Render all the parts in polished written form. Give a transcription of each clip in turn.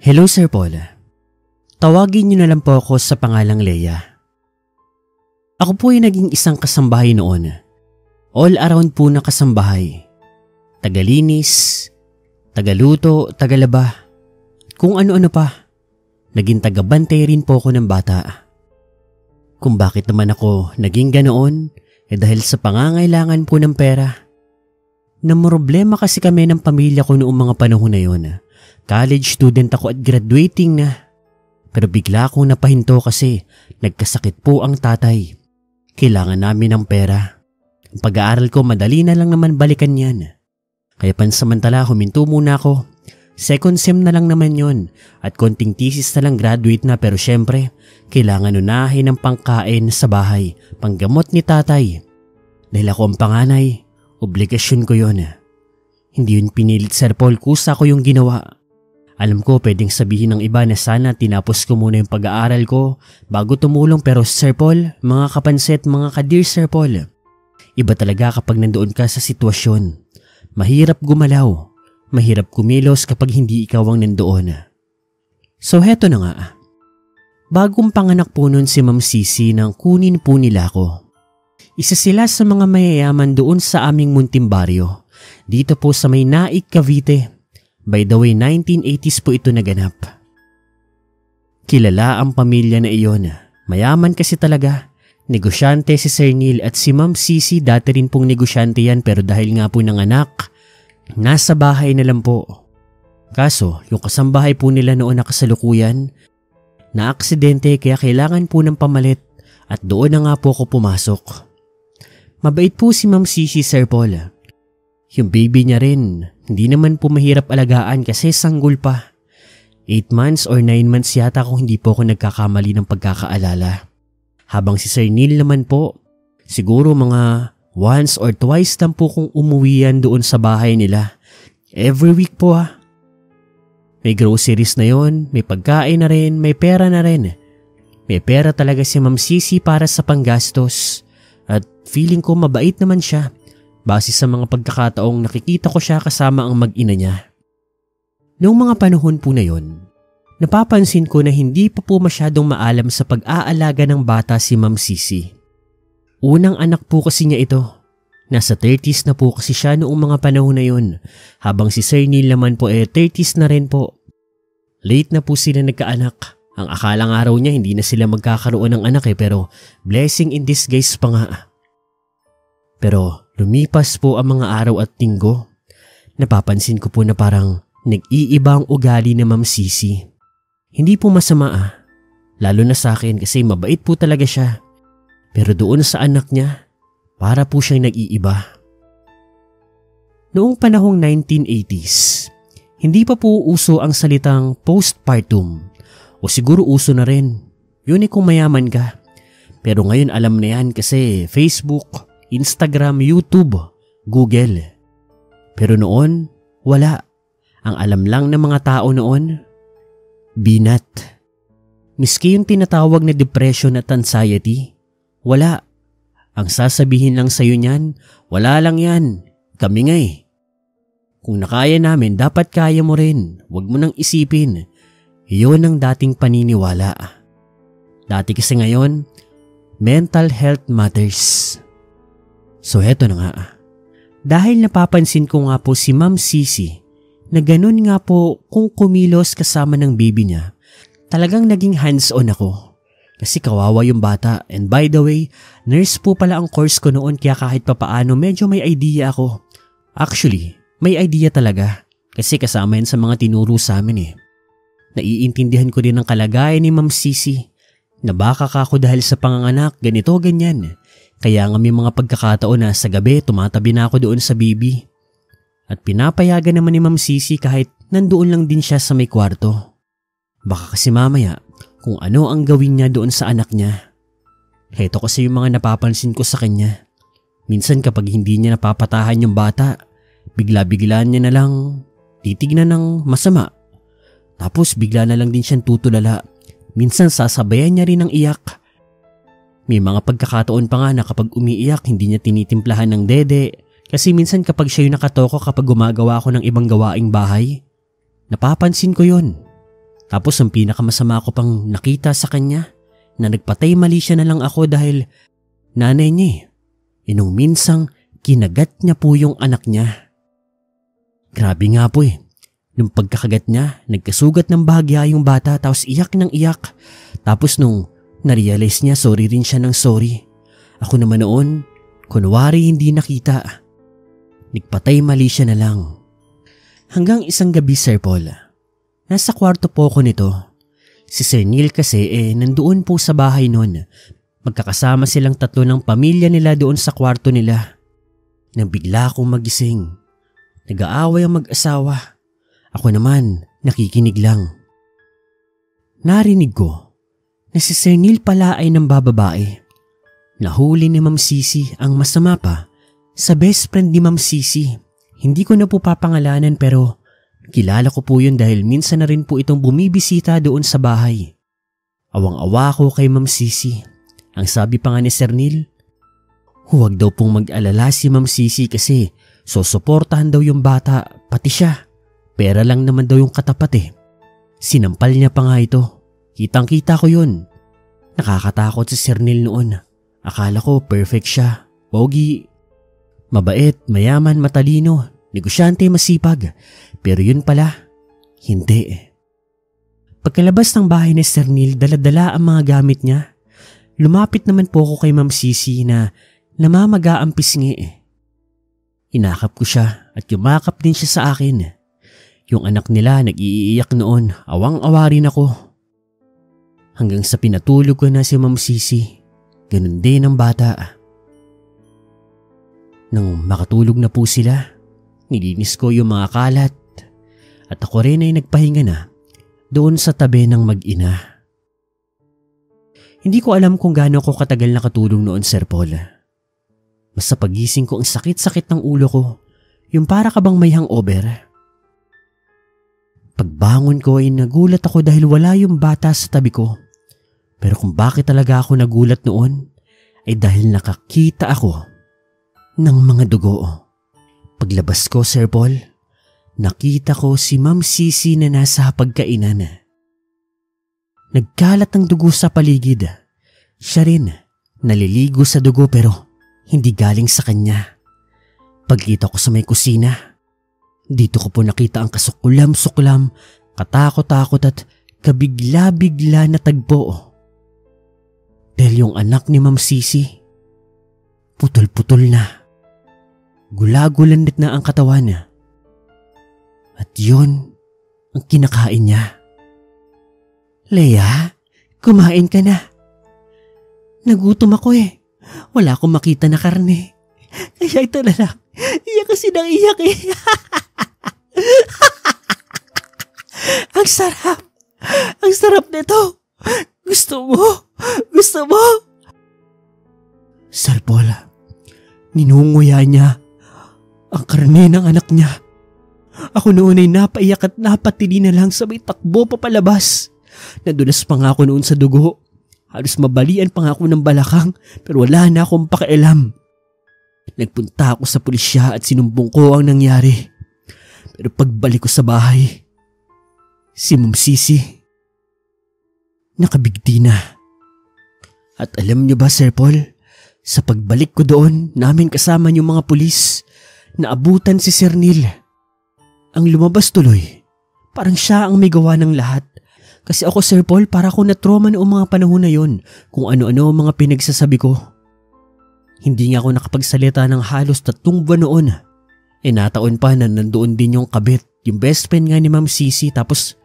Hello Sir Paul. Tawagin niyo na lang po ako sa pangalang Leia. Ako po ay naging isang kasambahay noon. All around po na kasambahay. Tagalinis, tagaluto, tagalaba, kung ano-ano pa. Naging tagabantay rin po ako ng bata. Kung bakit naman ako naging ganoon, dahil sa pangangailangan po ng pera. Namroblema kasi kami ng pamilya ko noong mga panahon na yun. College student ako at graduating na. Pero bigla akong napahinto kasi nagkasakit po ang tatay. Kailangan namin ng pera. Ang pag-aaral ko madali na lang naman balikan yan. Kaya pansamantala huminto muna ako. Second sem na lang naman yon at konting thesis na lang graduate na, pero syempre kailangan unahin ng pangkain sa bahay, panggamot ni tatay. Dahil ako ang panganay, obligasyon ko yon. Hindi yun pinilit Sir Paul, kusa ko yung ginawa. Alam ko pwedeng sabihin ng iba na sana tinapos ko muna yung pag-aaral ko bago tumulong, pero Sir Paul, mga kapansit, mga ka-dear Sir Paul, iba talaga kapag nandoon ka sa sitwasyon. Mahirap gumalaw. Mahirap kumilos kapag hindi ikaw ang nandoon. So heto na nga. Bagong panganak po nun si Ma'am Sisi nang kunin po nila ako. Isa sila sa mga mayayaman doon sa aming munting baryo. Dito po sa may Naik, Cavite. By the way, 1980s po ito naganap. Kilala ang pamilya na iyon. Mayaman kasi talaga. Negosyante si Sir Neil at si Ma'am Sisi, dati rin pong negosyante yan, pero dahil nga po ng anak, nasa bahay na lang po. Kaso, yung kasambahay po nila noon na kasalukuyan, na aksidente kaya kailangan po ng pamalit at doon na nga po ako pumasok. Mabait po si Ma'am Sisi, Sir Paul. Yung baby niya rin, hindi naman po mahirap alagaan kasi sanggol pa. 8 months or 9 months yata kung hindi po ako nagkakamali ng pagkakaalala. Habang si Sir Neil naman po, siguro mga once or twice lang po kung umuwi yan doon sa bahay nila. Every week po ha. May groceries na yon, may pagkain na rin, may pera na rin. May pera talaga si Ma'am Sisi para sa panggastos. At feeling ko mabait naman siya. Base sa mga pagkakataong nakikita ko siya kasama ang mag-ina niya. Noong mga panahon po na yon, napapansin ko na hindi pa po masyadong maalam sa pag-aalaga ng bata si Ma'am Sisi. Unang anak po kasi niya ito. Nasa 30s na po kasi siya noong mga panahon na yun. Habang si Sir Neil naman po 30s na rin po. Late na po sila nagkaanak. Ang akalang araw niya hindi na sila magkakaroon ng anak pero blessing in disguise pa nga. Pero lumipas po ang mga araw at linggo. Napapansin ko po na parang nag-iiba ang ugali ni Ma'am Sisi. Hindi po masama lalo na sa akin kasi mabait po talaga siya. Pero doon sa anak niya, para po siyang nag-iiba. Noong panahong 1980s, hindi pa po uso ang salitang postpartum. O siguro uso na rin. Yun kung mayaman ka. Pero ngayon alam na yan kasi Facebook, Instagram, YouTube, Google. Pero noon, wala. Ang alam lang ng mga tao noon, binat. Miski yung tinatawag na depression at anxiety, wala. Ang sasabihin lang sa'yo niyan, wala lang yan. Kami nga eh. Kung nakaya namin, dapat kaya mo rin. Huwag mo nang isipin. Iyon ang dating paniniwala. Dati kasi ngayon, mental health matters. So heto na nga. Dahil napapansin ko nga po si Ma'am Sisi na ganun nga po kung kumilos kasama ng baby niya, talagang naging hands-on ako. Kasi kawawa yung bata. And by the way, nurse po pala ang course ko noon kaya kahit papaano medyo may idea ako. Actually, may idea talaga. Kasi kasama yan sa mga tinuro sa amin eh. Naiintindihan ko din ang kalagayan ni Ma'am Sisi. Na baka ako dahil sa panganganak, ganito, ganyan. Kaya nga may mga pagkakataon na sa gabi tumatabi na ako doon sa baby. At pinapayagan naman ni Ma'am Sisi kahit nandoon lang din siya sa may kwarto. Baka kasi mamaya, kung ano ang gawin niya doon sa anak niya. Heto kasi yung mga napapansin ko sa kanya. Minsan kapag hindi niya napapatahan yung bata, bigla-biglaan niya na lang titignan ng masama. Tapos bigla na lang din siyang tutulala. Minsan sasabayan niya rin ng iyak. May mga pagkakataon pa nga na kapag umiiyak hindi niya tinitimplahan ng dede. Kasi minsan kapag siya yung nakatoko kapag gumagawa ako ng ibang gawaing bahay, napapansin ko yun. Tapos ang pinakamasama ko pang nakita sa kanya na nagpatay mali siya na lang ako dahil nanay niya nung minsang kinagat niya po yung anak niya. Grabe nga po Nung pagkakagat niya, nagkasugat ng bahagya yung bata tapos iyak ng iyak. Tapos nung narealize niya, sorry rin siya ng sorry. Ako naman noon, kunwari hindi nakita. Nagpatay mali siya na lang. Hanggang isang gabi, Sir Paul, nasa kwarto po ko nito. Si Sir Neil kasi nandoon po sa bahay noon. Magkakasama silang tatlo ng pamilya nila doon sa kwarto nila. Nang bigla akong magising. Nag-aaway ang mag-asawa. Ako naman, nakikinig lang. Narinig ko na si Sir Neil pala ay ng bababae. Nahuli ni Ma'am Sisi ang masama pa sa best friend ni Ma'am Sisi. Hindi ko na po papangalanan pero kilala ko po yun dahil minsan na rin po itong bumibisita doon sa bahay. Awang-awa ko kay Ma'am Sisi. Ang sabi pa nga ni Sir Neil, huwag daw pong mag-alala si Ma'am Sisi kasi susuportahan daw yung bata pati siya. Pera lang naman daw yung katapat Sinampal niya pa nga ito. Kitang-kita ko yun. Nakakatakot si Sir Neil noon. Akala ko perfect siya. Pogi. Mabait, mayaman, matalino. Negosyante, masipag. Pero yun pala, hindi. Pagkalabas ng bahay ni Sir Neil, dala-dala ang mga gamit niya. Lumapit naman po ako kay Ma'am Sisi na namamaga ang pisngi. Inakap ko siya at yumakap din siya sa akin. Yung anak nila nag-iiyak noon, awang-awa rin ako. Hanggang sa pinatulog ko na si Ma'am Sisi, ganun din ang bata. Nang makatulog na po sila, nilinis ko yung mga kalat at ako rin ay nagpahinga na doon sa tabi ng mag-ina. Hindi ko alam kung gaano ako katagal nakatulog noon, Sir Paul. Basta pagising ko ang sakit-sakit ng ulo ko, yung para ka bang may hangover. Pagbangon ko ay nagulat ako dahil wala yung bata sa tabi ko. Pero kung bakit talaga ako nagulat noon ay dahil nakakita ako ng mga dugo. Paglabas ko, Sir Paul, nakita ko si Ma'am Sisi na nasa pagkainan. Nagkalat ang dugo sa paligid. Siya rin, naliligo sa dugo pero hindi galing sa kanya. Pagkita ko sa may kusina, dito ko po nakita ang kasuklam-suklam, katakot-takot at kabigla-bigla na tagpo. Dahil yung anak ni Ma'am Sisi, putol-putol na. Gulagulanit na ang katawan niya. At yun ang kinakain niya. Leia, kumain ka na. Nagutom ako Wala akong makita na karne. Kaya ito na lang. Iyak kasi nang iyak Ang sarap. Ang sarap nito. Gusto mo? Gusto mo? Sir Paul, ninunguya niya ang karne ng anak niya. Ako noon ay napaiyak at napatili na lang sabay takbo papalabas. Nadulas pa nga ako noon sa dugo. Halos mabalian pa nga ako ng balakang pero wala na akong pakialam. Nagpunta ako sa pulisya at sinumbong ko ang nangyari. Pero pagbalik ko sa bahay, si Ma'am Sisi nakabigti na. At alam niyo ba, Sir Paul, sa pagbalik ko doon, namin kasama yung mga pulis, naabutan si Sir Neil. Ang lumabas tuloy, parang siya ang may gawa ng lahat. Kasi ako, Sir Paul, para ako na-trauma noong mga panahon na yon, kung ano-ano ang mga pinagsasabi ko. Hindi nga ako nakapagsalita ng halos 3 buwan noon. Nataon pa na nandoon din yung kabit, yung best friend nga ni Ma'am Sisi, tapos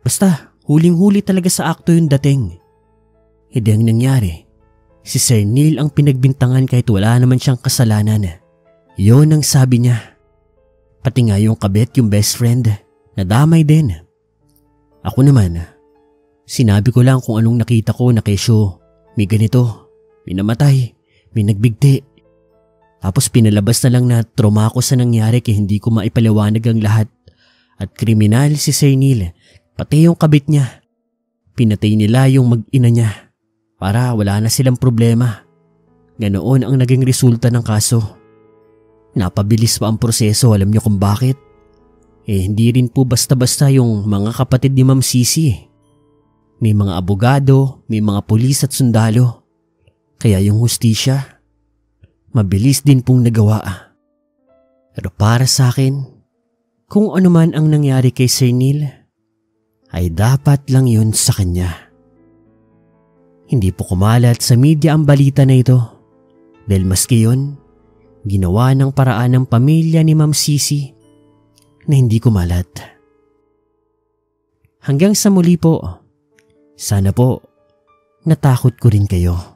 basta huling-huli talaga sa akto yung dating. Hindi ang nangyari, si Sir Neil ang pinagbintangan kahit wala naman siyang kasalanan. Yun ang sabi niya. Pati nga yung kabit, yung best friend, nadamay din. Ako naman, sinabi ko lang kung anong nakita ko na kesyo. May ganito, may namatay, may nagbigti. Tapos pinalabas na lang na trauma ako sa nangyari kaya hindi ko maipaliwanag ang lahat. At kriminal si Sir Neil, pati yung kabit niya. Pinatay nila yung mag-ina niya para wala na silang problema. Ganoon ang naging resulta ng kaso. Napabilis pa ang proseso, alam niyo kung bakit? Hindi rin po basta-basta yung mga kapatid ni Ma'am Sisi. May mga abogado, may mga pulis at sundalo. Kaya yung hustisya, mabilis din pong nagawa. Pero para sa akin, kung ano man ang nangyari kay Sir Neil, ay dapat lang yun sa kanya. Hindi po kumalat sa media ang balita na ito dahil maski yun, ginawa ng paraan ng pamilya ni Ma'am Sisi na hindi kumalat. Hanggang sa muli po, sana po natakot ko rin kayo.